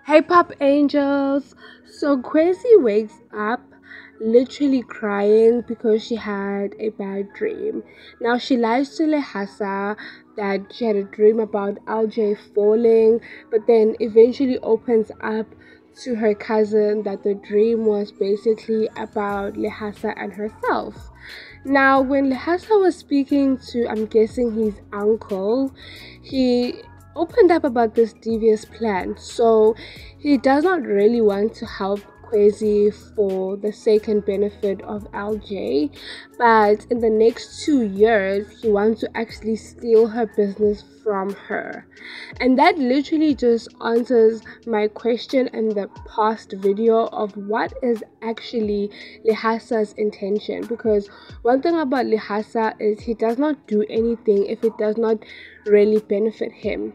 Hey Pop Angels! So Crazy wakes up literally crying because she had a bad dream. Now she lies to Lehasa that she had a dream about LJ falling, but then eventually opens up to her cousin that the dream was basically about Lehasa and herself. Now, when Lehasa was speaking to, I'm guessing, his uncle, he opened up about this devious plan. So he does not really want to help Kwezi for the sake and benefit of LJ, but in the next 2 years, he wants to actually steal her business from her. And that literally just answers my question in the past video of what is actually Lehasa's intention. Because one thing about Lehasa is he does not do anything if it does not really benefit him.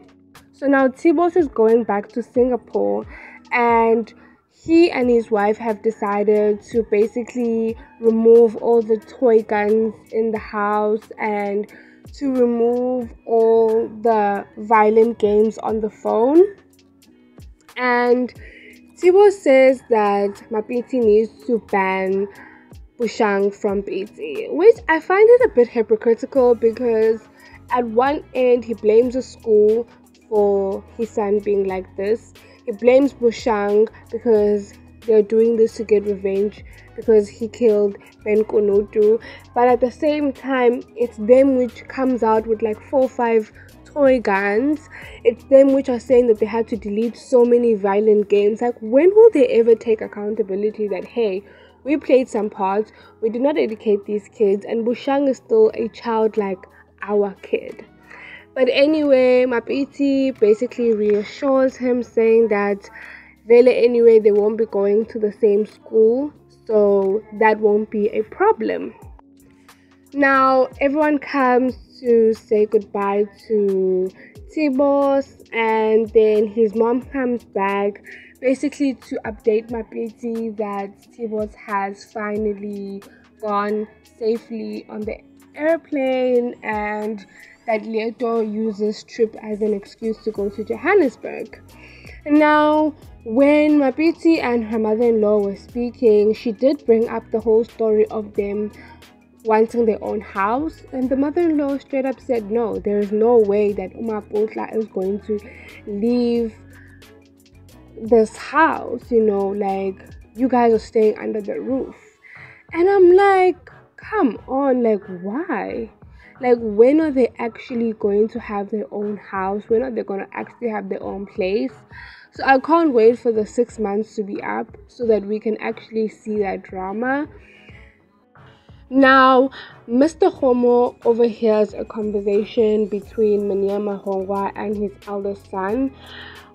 So now Tbose is going back to Singapore, and he and his wife have decided to basically remove all the toy guns in the house and to remove all the violent games on the phone. And Tbose says that Mapiti needs to ban Bushang from BT, which I find it a bit hypocritical because at one end he blames the school for his son being like this. He blames Bushang because they're doing this to get revenge because he killed Ben Konutu. But at the same time, it's them which comes out with like 4 or 5 toy guns. It's them which are saying that they had to delete so many violent games. Like, when will they ever take accountability that, hey, we played some parts, we did not educate these kids, and Bushang is still a child like our kid. But anyway, Mapiti basically reassures him, saying that Vele anyway, they won't be going to the same school, so that won't be a problem. Now, everyone comes to say goodbye to Tbose, and then his mom comes back basically to update Mapiti that Tbose has finally gone safely on the airplane and that Leto uses trip as an excuse to go to Johannesburg. Now, when Mapiti and her mother-in-law were speaking, she did bring up the whole story of them wanting their own house, and the mother-in-law straight up said no, there is no way that Umapotla is going to leave this house, like, you guys are staying under the roof. And I'm like, come on, like, why? Like, when are they actually going to have their own house? When are they going to actually have their own place? So I can't wait for the 6 months to be up so that we can actually see that drama. Now, Mr. Kgomo overhears a conversation between Manyama Hongwa and his eldest son,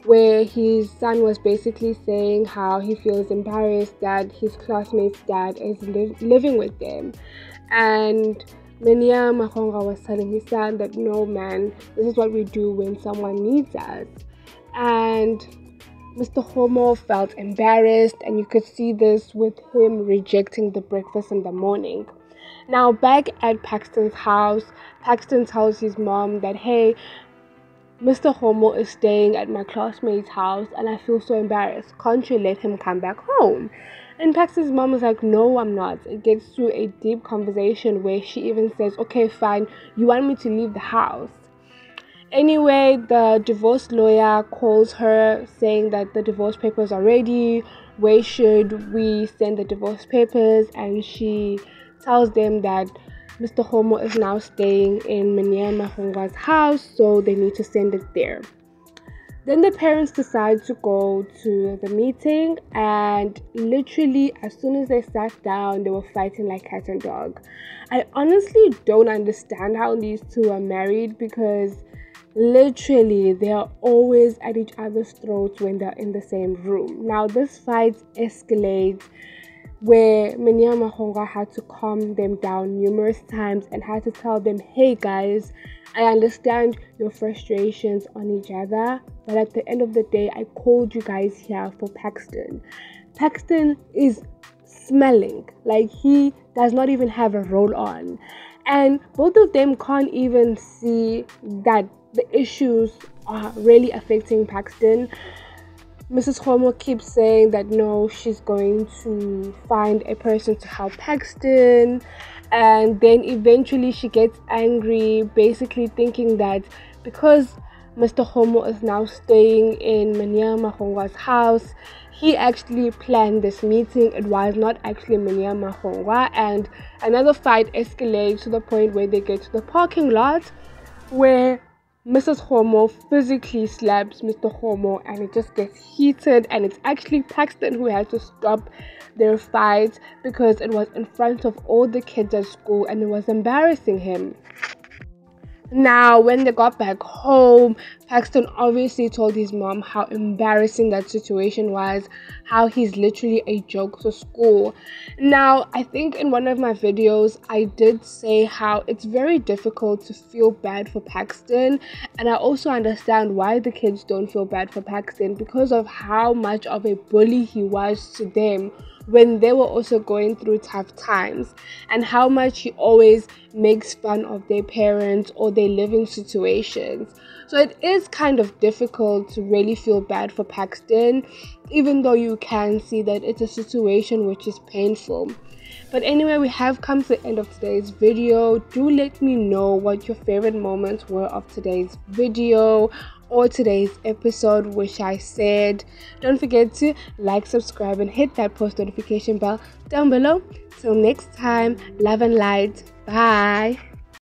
where his son was basically saying how he feels embarrassed that his classmate's dad is living with them. And Manyama Hongwa was telling his son that, no man, this is what we do when someone needs us. And Mr. Kgomo felt embarrassed, and you could see this with him rejecting the breakfast in the morning. Now, back at Paxton's house, Paxton tells his mom that, hey, Mr. Kgomo is staying at my classmate's house and I feel so embarrassed. Can't you let him come back home? And Paxton's mom is like, no, I'm not. It gets to a deep conversation where she even says, okay, fine, you want me to leave the house. Anyway, the divorce lawyer calls her saying that the divorce papers are ready. Where should we send the divorce papers? And she tells them that Mr. Kgomo is now staying in Manyama Hongwa's house, so they need to send it there. Then the parents decide to go to the meeting, and literally as soon as they sat down, they were fighting like cat and dog. I honestly don't understand how these two are married, because literally they are always at each other's throats when they're in the same room. Now this fight escalates where Manyama Hongwa had to calm them down numerous times and had to tell them, hey guys, I understand your frustrations on each other, but at the end of the day, I called you guys here for Paxton. Paxton is smelling like he does not even have a roll on, and both of them can't even see that the issues are really affecting Paxton. Mrs. Kgomo keeps saying that no, she's going to find a person to help Paxton, and then eventually she gets angry, basically thinking that because Mr. Kgomo is now staying in Mania Mahongwa's house, he actually planned this meeting. It was not actually Mania Mahongwa, and another fight escalates to the point where they get to the parking lot where Mrs. Kgomo physically slaps Mr. Kgomo, and it just gets heated, and it's actually Paxton who has to stop their fight because it was in front of all the kids at school and it was embarrassing him. Now, when they got back home, Paxton obviously told his mom how embarrassing that situation was, how he's literally a joke to school. Now, I think in one of my videos, I did say how it's very difficult to feel bad for Paxton, and I also understand why the kids don't feel bad for Paxton because of how much of a bully he was to them when they were also going through tough times, and how much he always makes fun of their parents or their living situations. So it is kind of difficult to really feel bad for Paxton, even though you can see that it's a situation which is painful. But anyway, we have come to the end of today's video. Do let me know what your favorite moments were of today's video or today's episode, which I said. Don't forget to like, subscribe, and hit that post notification bell down below. Till next time, love and light. Bye.